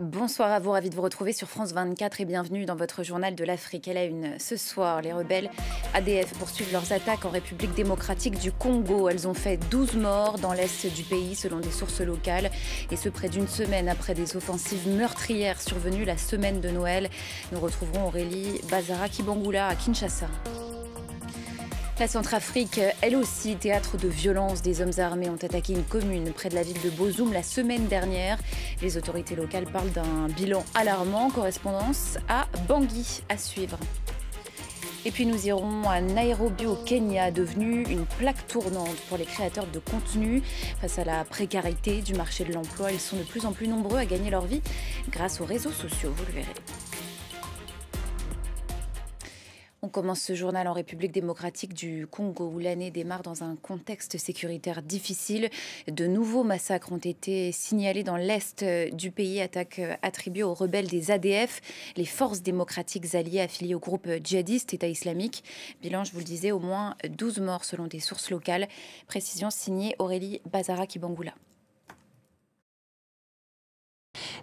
Bonsoir à vous, ravi de vous retrouver sur France 24 et bienvenue dans votre journal de l'Afrique. À la une ce soir, les rebelles ADF poursuivent leurs attaques en République démocratique du Congo. Elles ont fait 12 morts dans l'est du pays selon des sources locales et ce près d'une semaine après des offensives meurtrières survenues la semaine de Noël. Nous retrouverons Aurélie Bazara-Kibangula à Kinshasa. La Centrafrique, elle aussi, théâtre de violence. Des hommes armés ont attaqué une commune près de la ville de Bozoum la semaine dernière. Les autorités locales parlent d'un bilan alarmant. Correspondance à Bangui à suivre. Et puis nous irons à Nairobi au Kenya, devenu une plaque tournante pour les créateurs de contenu. Face à la précarité du marché de l'emploi, ils sont de plus en plus nombreux à gagner leur vie grâce aux réseaux sociaux, vous le verrez. On commence ce journal en République démocratique du Congo où l'année démarre dans un contexte sécuritaire difficile. De nouveaux massacres ont été signalés dans l'est du pays, attaques attribuées aux rebelles des ADF, les forces démocratiques alliées affiliées au groupe djihadiste État islamique. Bilan, je vous le disais, au moins 12 morts selon des sources locales. Précision signée Aurélie Bazara-Kibangula.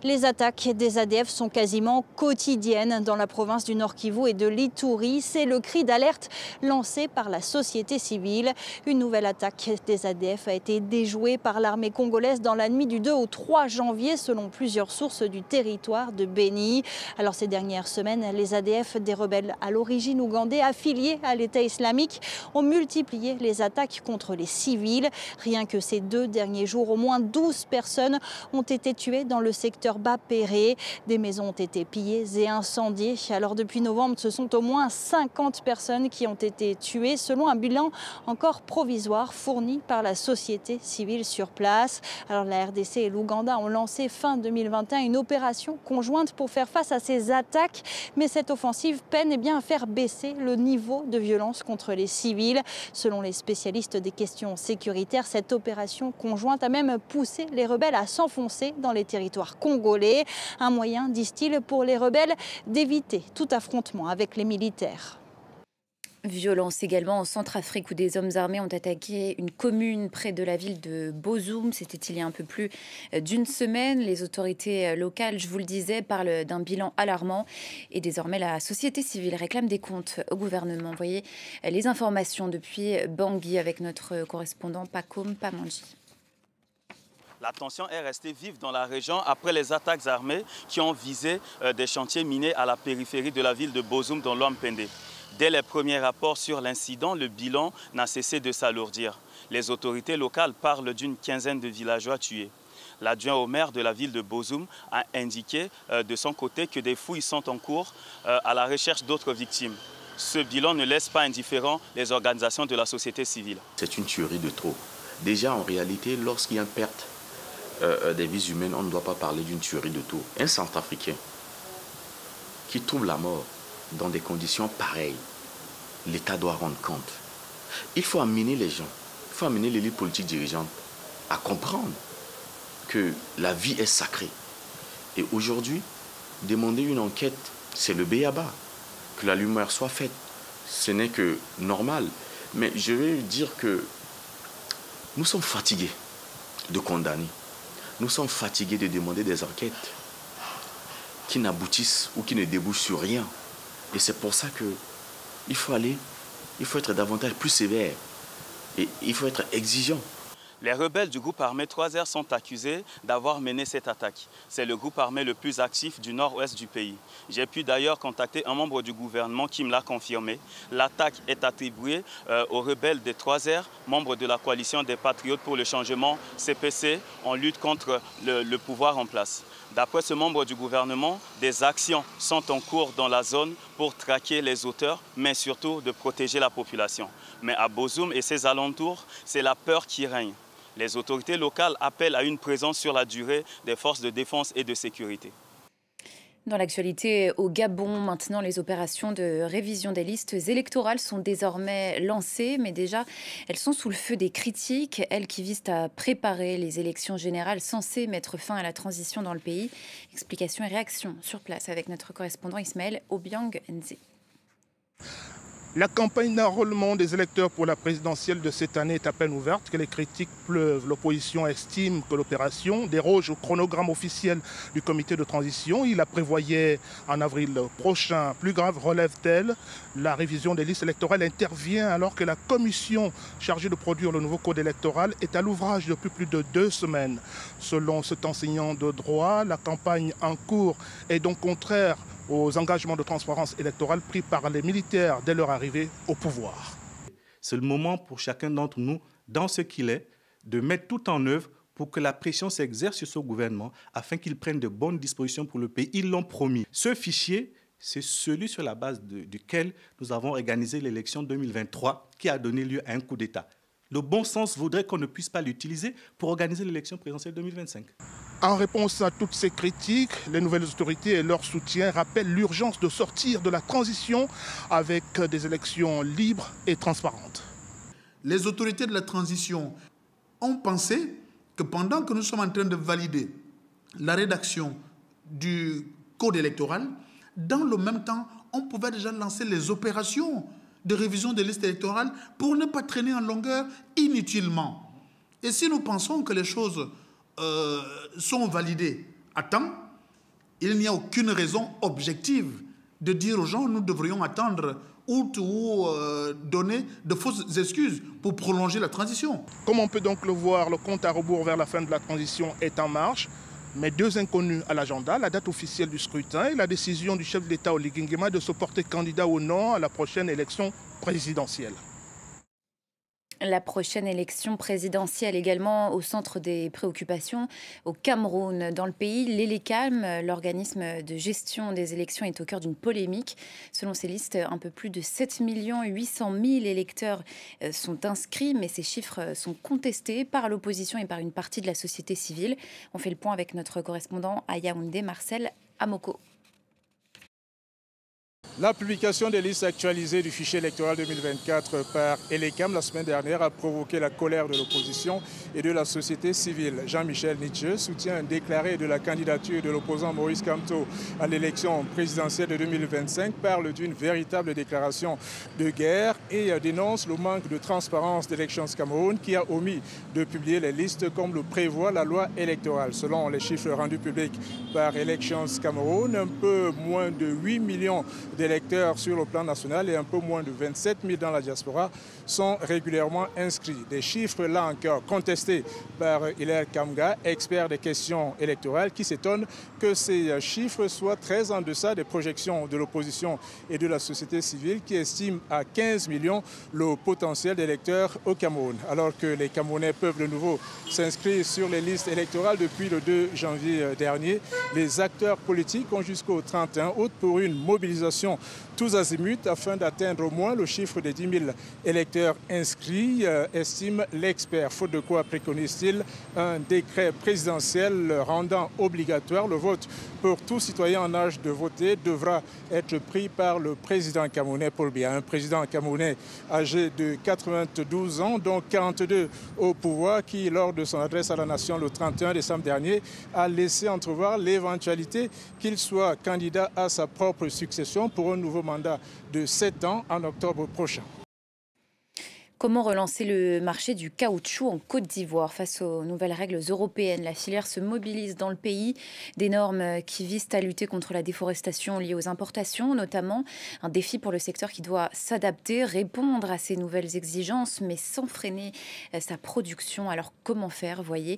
Les attaques des ADF sont quasiment quotidiennes dans la province du Nord Kivu et de l'Ituri. C'est le cri d'alerte lancé par la société civile. Une nouvelle attaque des ADF a été déjouée par l'armée congolaise dans la nuit du 2 au 3 janvier, selon plusieurs sources du territoire de Beni. Alors ces dernières semaines, les ADF des rebelles à l'origine ougandais affiliés à l'État islamique ont multiplié les attaques contre les civils. Rien que ces 2 derniers jours, au moins 12 personnes ont été tuées dans le secteur Bapéré. Des maisons ont été pillées et incendiées. Alors depuis novembre, ce sont au moins 50 personnes qui ont été tuées selon un bilan encore provisoire fourni par la société civile sur place. Alors la RDC et l'Ouganda ont lancé fin 2021 une opération conjointe pour faire face à ces attaques. Mais cette offensive peine à faire baisser le niveau de violence contre les civils. Selon les spécialistes des questions sécuritaires, cette opération conjointe a même poussé les rebelles à s'enfoncer dans les territoires congolais. Un moyen, disent-ils, pour les rebelles d'éviter tout affrontement avec les militaires. Violence également en Centrafrique où des hommes armés ont attaqué une commune près de la ville de Bozoum. C'était il y a un peu plus d'une semaine. Les autorités locales, je vous le disais, parlent d'un bilan alarmant. Et désormais, la société civile réclame des comptes au gouvernement. Vous voyez les informations depuis Bangui avec notre correspondant Pacôme Pamanji. La tension est restée vive dans la région après les attaques armées qui ont visé des chantiers minés à la périphérie de la ville de Bozoum dans l'Ompende. Dès les premiers rapports sur l'incident, le bilan n'a cessé de s'alourdir. Les autorités locales parlent d'une quinzaine de villageois tués. L'adjoint au maire de la ville de Bozoum a indiqué de son côté que des fouilles sont en cours à la recherche d'autres victimes. Ce bilan ne laisse pas indifférents les organisations de la société civile. C'est une tuerie de trop. Déjà, en réalité, lorsqu'il y a une perte des vies humaines, on ne doit pas parler d'une tuerie de tout. Un Centrafricain qui trouve la mort dans des conditions pareilles, l'État doit rendre compte. Il faut amener les gens, il faut amener l'élite politique dirigeante à comprendre que la vie est sacrée. Et aujourd'hui, demander une enquête, c'est le b.a.-ba. Que la lumière soit faite, ce n'est que normal. Mais je vais dire que nous sommes fatigués de condamner. Nous sommes fatigués de demander des enquêtes qui n'aboutissent ou qui ne débouchent sur rien. Et c'est pour ça qu'il faut être davantage plus sévère et il faut être exigeant. Les rebelles du groupe armé 3R sont accusés d'avoir mené cette attaque. C'est le groupe armé le plus actif du nord-ouest du pays. J'ai pu d'ailleurs contacter un membre du gouvernement qui me l'a confirmé. L'attaque est attribuée aux rebelles des 3R, membres de la coalition des patriotes pour le changement CPC, en lutte contre le pouvoir en place. D'après ce membre du gouvernement, des actions sont en cours dans la zone pour traquer les auteurs, mais surtout de protéger la population. Mais à Bozoum et ses alentours, c'est la peur qui règne. Les autorités locales appellent à une présence sur la durée des forces de défense et de sécurité. Dans l'actualité au Gabon, maintenant, les opérations de révision des listes électorales sont désormais lancées, mais déjà, elles sont sous le feu des critiques, elles qui visent à préparer les élections générales censées mettre fin à la transition dans le pays. Explications et réactions sur place avec notre correspondant Ismaël Obiang Nzé. La campagne d'enrôlement des électeurs pour la présidentielle de cette année est à peine ouverte, que les critiques pleuvent. L'opposition estime que l'opération déroge au chronogramme officiel du comité de transition. Il la prévoyait en avril prochain. Plus grave, relève-t-elle, la révision des listes électorales intervient alors que la commission chargée de produire le nouveau code électoral est à l'ouvrage depuis plus de 2 semaines. Selon cet enseignant de droit, la campagne en cours est donc contraire aux engagements de transparence électorale pris par les militaires dès leur arrivée au pouvoir. C'est le moment pour chacun d'entre nous, dans ce qu'il est, de mettre tout en œuvre pour que la pression s'exerce sur ce gouvernement afin qu'il prenne de bonnes dispositions pour le pays. Ils l'ont promis. Ce fichier, c'est celui sur la base duquel nous avons organisé l'élection 2023 qui a donné lieu à un coup d'État. Le bon sens voudrait qu'on ne puisse pas l'utiliser pour organiser l'élection présidentielle 2025. En réponse à toutes ces critiques, les nouvelles autorités et leur soutien rappellent l'urgence de sortir de la transition avec des élections libres et transparentes. Les autorités de la transition ont pensé que pendant que nous sommes en train de valider la rédaction du code électoral, dans le même temps, on pouvait déjà lancer les opérations de révision des listes électorales pour ne pas traîner en longueur inutilement. Et si nous pensons que les choses sont validées à temps, il n'y a aucune raison objective de dire aux gens nous devrions attendre ou donner de fausses excuses pour prolonger la transition. Comme on peut donc le voir, le compte à rebours vers la fin de la transition est en marche. Mais 2 inconnus à l'agenda, la date officielle du scrutin et la décision du chef d'État Oligui Nguema de se porter candidat ou non à la prochaine élection présidentielle. La prochaine élection présidentielle également au centre des préoccupations au Cameroun. Dans le pays, l'Elecam, l'organisme de gestion des élections, est au cœur d'une polémique. Selon ces listes, un peu plus de 7 800 000 électeurs sont inscrits, mais ces chiffres sont contestés par l'opposition et par une partie de la société civile. On fait le point avec notre correspondant à Yaoundé, Marcel Amoko. La publication des listes actualisées du fichier électoral 2024 par Elecam la semaine dernière a provoqué la colère de l'opposition et de la société civile. Jean-Michel Nietzsche, soutien déclaré de la candidature de l'opposant Maurice Kamto à l'élection présidentielle de 2025, parle d'une véritable déclaration de guerre et dénonce le manque de transparence d'Elections Cameroun qui a omis de publier les listes comme le prévoit la loi électorale. Selon les chiffres rendus publics par Elections Cameroun, un peu moins de 8 millions d'électeurs sur le plan national et un peu moins de 27 000 dans la diaspora sont régulièrement inscrits. Des chiffres là encore contestés par Hilaire Kamga, expert des questions électorales, qui s'étonne que ces chiffres soient très en deçà des projections de l'opposition et de la société civile qui estiment à 15 millions le potentiel d'électeurs au Cameroun. Alors que les Camerounais peuvent de nouveau s'inscrire sur les listes électorales depuis le 2 janvier dernier, les acteurs politiques ont jusqu'au 31 août pour une mobilisation tous azimuts afin d'atteindre au moins le chiffre des 10 000 électeurs inscrits, estime l'expert. Faute de quoi préconise-t-il un décret présidentiel rendant obligatoire le vote pour tout citoyen en âge de voter devra être pris par le président camerounais Paul Biya. Un président camerounais âgé de 92 ans, dont 42 au pouvoir, qui lors de son adresse à la nation le 31 décembre dernier a laissé entrevoir l'éventualité qu'il soit candidat à sa propre succession pour un nouveau mandat de 7 ans en octobre prochain. Comment relancer le marché du caoutchouc en Côte d'Ivoire face aux nouvelles règles européennes? La filière se mobilise dans le pays. Des normes qui visent à lutter contre la déforestation liée aux importations, notamment. Un défi pour le secteur qui doit s'adapter, répondre à ces nouvelles exigences, mais sans freiner sa production. Alors comment faire? Voyez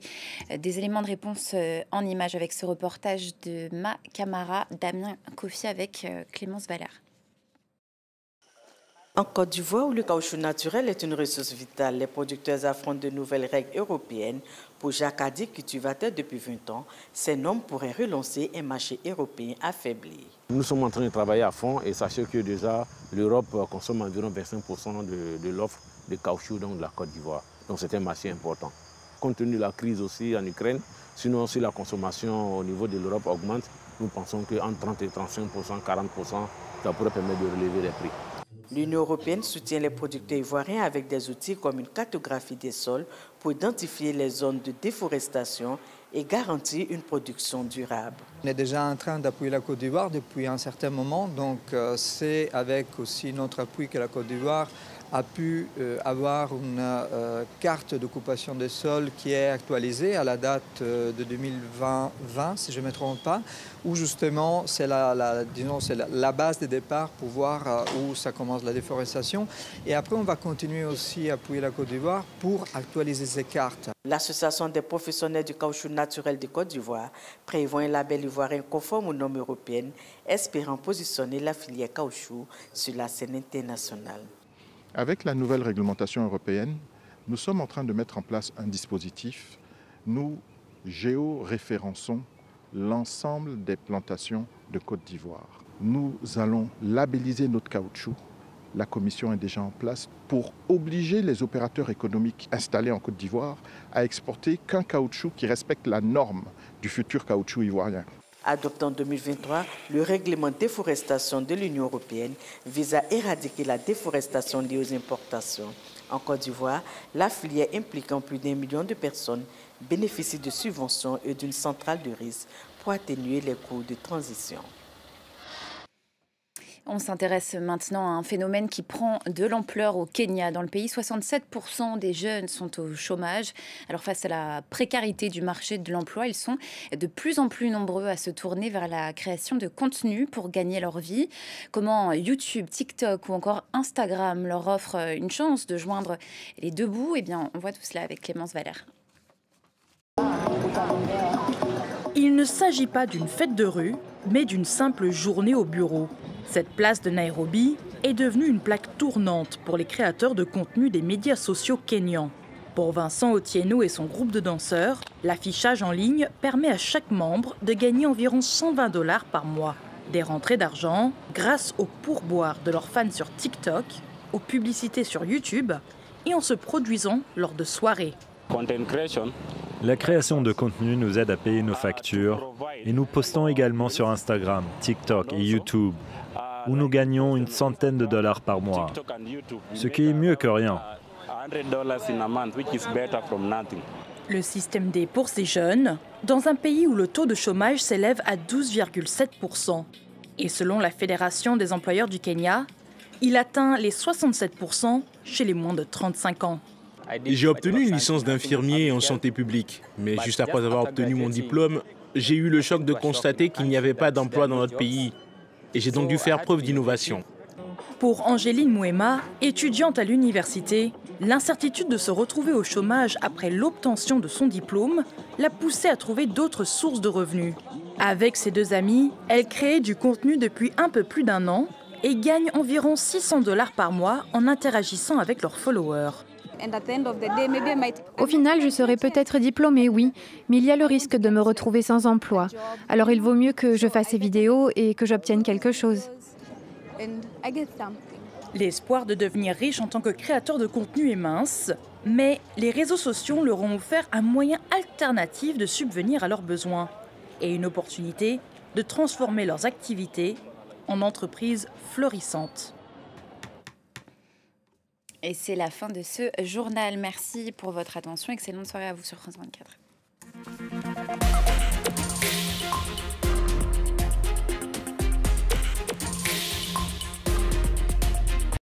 des éléments de réponse en images avec ce reportage de ma camarade Damien Kofi avec Clémence Valère. En Côte d'Ivoire, où le caoutchouc naturel est une ressource vitale, les producteurs affrontent de nouvelles règles européennes. Pour Jacques Adi, cultivateur depuis 20 ans, ces normes pourraient relancer un marché européen affaibli. Nous sommes en train de travailler à fond et sachez que déjà l'Europe consomme environ 25% de l'offre de caoutchouc de la Côte d'Ivoire. Donc c'est un marché important. Compte tenu de la crise aussi en Ukraine, sinon si la consommation au niveau de l'Europe augmente, nous pensons qu'entre 30 et 35%, 40%, ça pourrait permettre de relever les prix. L'Union européenne soutient les producteurs ivoiriens avec des outils comme une cartographie des sols pour identifier les zones de déforestation et garantir une production durable. On est déjà en train d'appuyer la Côte d'Ivoire depuis un certain moment, donc c'est avec aussi notre appui que la Côte d'Ivoire a pu avoir une carte d'occupation des sols qui est actualisée à la date de 2020, si je ne me trompe pas, où justement c'est la base de départ pour voir où ça commence la déforestation. Et après, on va continuer aussi à appuyer la Côte d'Ivoire pour actualiser ces cartes. L'Association des professionnels du caoutchouc naturel de Côte d'Ivoire prévoit un label ivoirien conforme aux normes européennes, espérant positionner la filière caoutchouc sur la scène internationale. Avec la nouvelle réglementation européenne, nous sommes en train de mettre en place un dispositif. Nous géoréférençons l'ensemble des plantations de Côte d'Ivoire. Nous allons labelliser notre caoutchouc. La commission est déjà en place pour obliger les opérateurs économiques installés en Côte d'Ivoire à exporter qu'un caoutchouc qui respecte la norme du futur caoutchouc ivoirien. Adopté en 2023, le règlement de déforestation de l'Union européenne vise à éradiquer la déforestation liée aux importations. En Côte d'Ivoire, la filière impliquant plus d'1 million de personnes bénéficie de subventions et d'une centrale de risque pour atténuer les coûts de transition. On s'intéresse maintenant à un phénomène qui prend de l'ampleur au Kenya. Dans le pays, 67% des jeunes sont au chômage. Alors face à la précarité du marché de l'emploi, ils sont de plus en plus nombreux à se tourner vers la création de contenu pour gagner leur vie. Comment YouTube, TikTok ou encore Instagram leur offrent une chance de joindre les deux bouts? Eh bien, on voit tout cela avec Clémence Valère. Il ne s'agit pas d'une fête de rue, mais d'une simple journée au bureau. Cette place de Nairobi est devenue une plaque tournante pour les créateurs de contenu des médias sociaux kenyans. Pour Vincent Otieno et son groupe de danseurs, l'affichage en ligne permet à chaque membre de gagner environ 120 $ par mois. Des rentrées d'argent grâce aux pourboires de leurs fans sur TikTok, aux publicités sur YouTube et en se produisant lors de soirées. La création de contenu nous aide à payer nos factures et nous postons également sur Instagram, TikTok et YouTube, où nous gagnons une centaine de dollars par mois, ce qui est mieux que rien. Le système D pour ces jeunes, dans un pays où le taux de chômage s'élève à 12,7%. Et selon la Fédération des employeurs du Kenya, il atteint les 67% chez les moins de 35 ans. J'ai obtenu une licence d'infirmier en santé publique, mais juste après avoir obtenu mon diplôme, j'ai eu le choc de constater qu'il n'y avait pas d'emploi dans notre pays. Et j'ai donc dû faire preuve d'innovation. Pour Angéline Mouema, étudiante à l'université, l'incertitude de se retrouver au chômage après l'obtention de son diplôme l'a poussée à trouver d'autres sources de revenus. Avec ses deux amis, elle crée du contenu depuis un peu plus d'1 an et gagne environ 600 $ par mois en interagissant avec leurs followers. Au final, je serai peut-être diplômée, oui, mais il y a le risque de me retrouver sans emploi. Alors il vaut mieux que je fasse ces vidéos et que j'obtienne quelque chose. L'espoir de devenir riche en tant que créateur de contenu est mince, mais les réseaux sociaux leur ont offert un moyen alternatif de subvenir à leurs besoins et une opportunité de transformer leurs activités en entreprises florissantes. Et c'est la fin de ce journal. Merci pour votre attention. Excellente soirée à vous sur France 24.